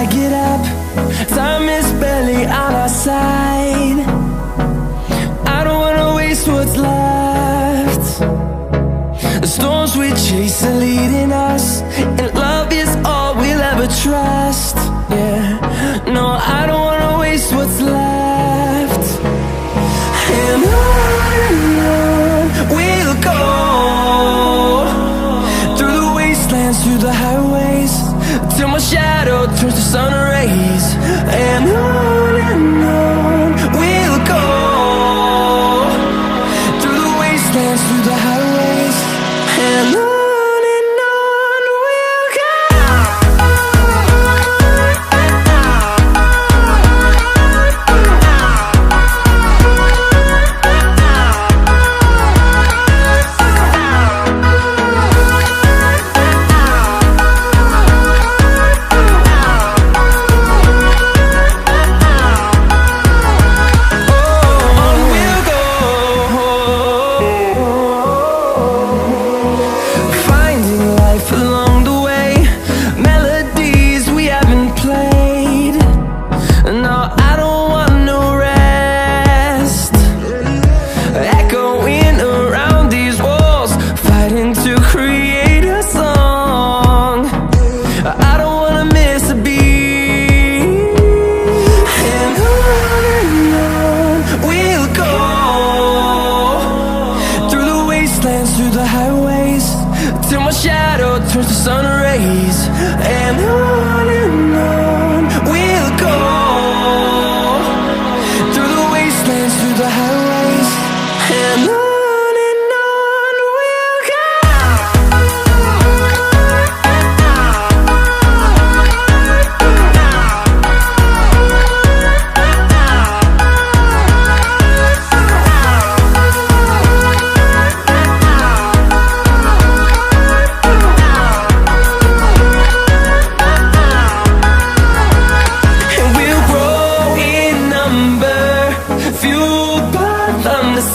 I get up. Time is barely on our side. I don't wanna waste what's left. The storms we chase are leading us, and love is all we'll ever trust. Yeah, no, I don't wanna waste what's left. And on we'll go, through the wastelands, through the highways, till my shadow turns to sun rays. And on we'll go, through the wastelands, through the highways, and on. Through the highways, till my shadow turns to sun rays. And on we'll go, through the wastelands, through the highways, and on.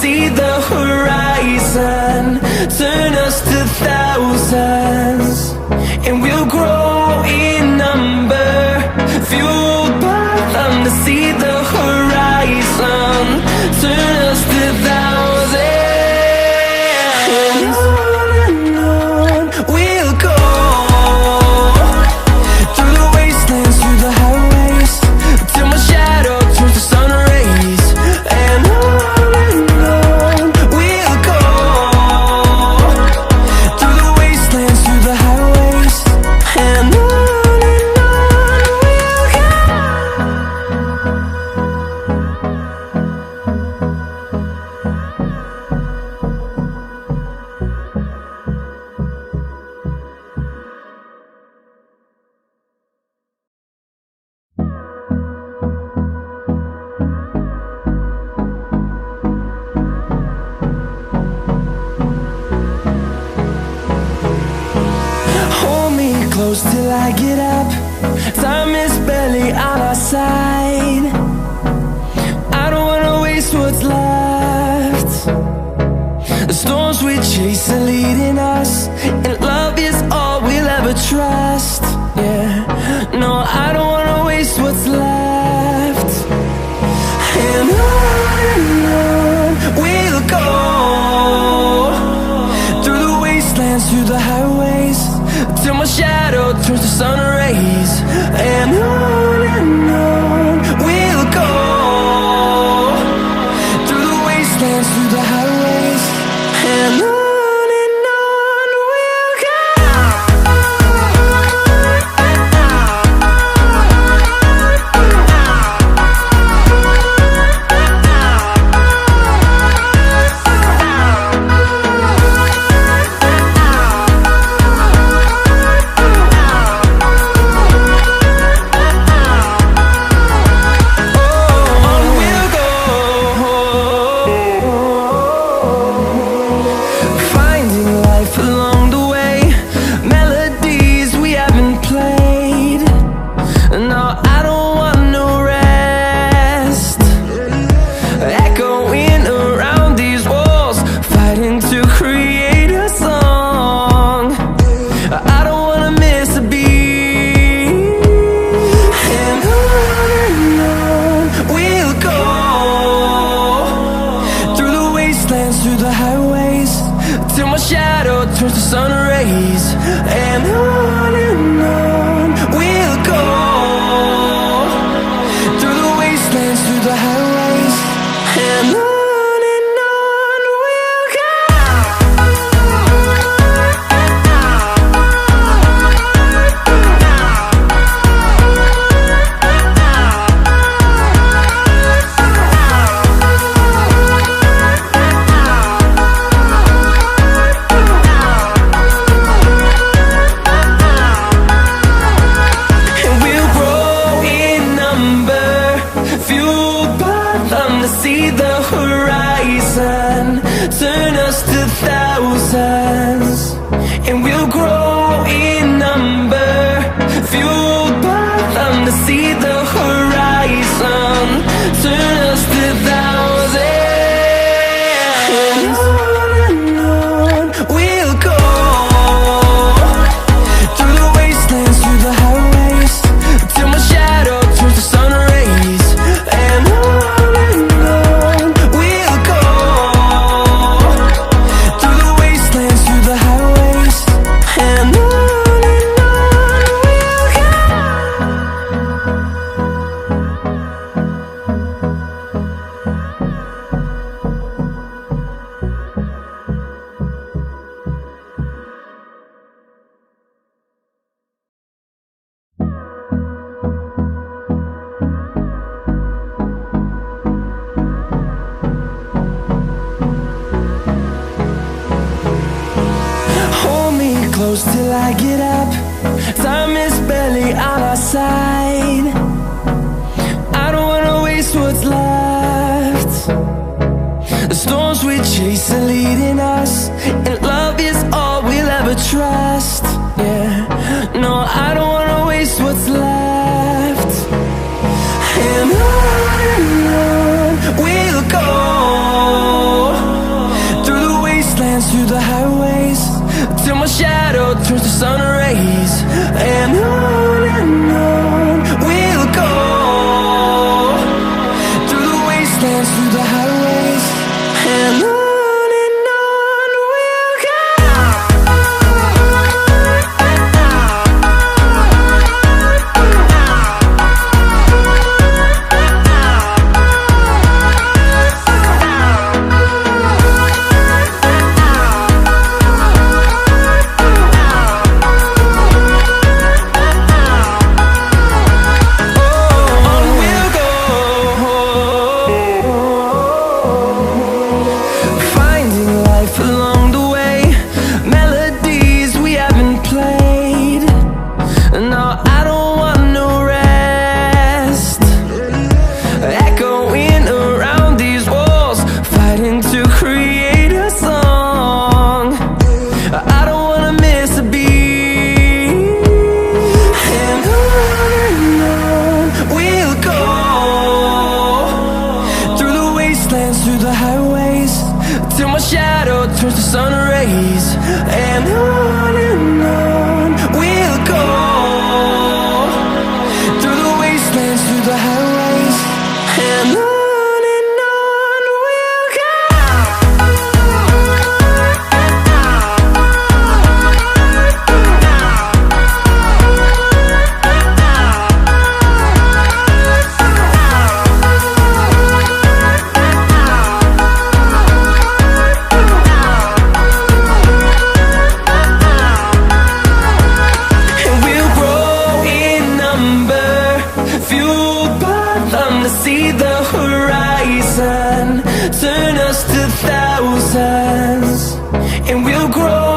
See the horizon turn us to thousands, and we'll grow in number, fueled by them. To see the horizon turn us to thousands, and on we'll go, through the wastelands, through the highways, till my shadow turns to sun rays. And close till I get up. Time is barely on our side. I don't wanna waste what's left. The storms we chase are leading us, and love is all we'll ever trust. Yeah, no, I don't wanna waste what's left. And on we'll go, through the wastelands, through the highways, till my shadow turns to sun rays. close till I get up. Time is barely on our side. I don't wanna waste what's left. The storms we chase are leading us, and love is all we'll ever trust. Yeah, no, I don't wanna waste what's left. And on we'll go, through the wastelands, through the highways, till my shadow turns to sun rays. And on we'll go, through the wastelands, through the highways, and on we'll go. Through the highways, till my shadow turns to sun rays. And on we'll go, through the wastelands, through the highways, and on we'll go. See the horizon turn us to thousands, and we'll grow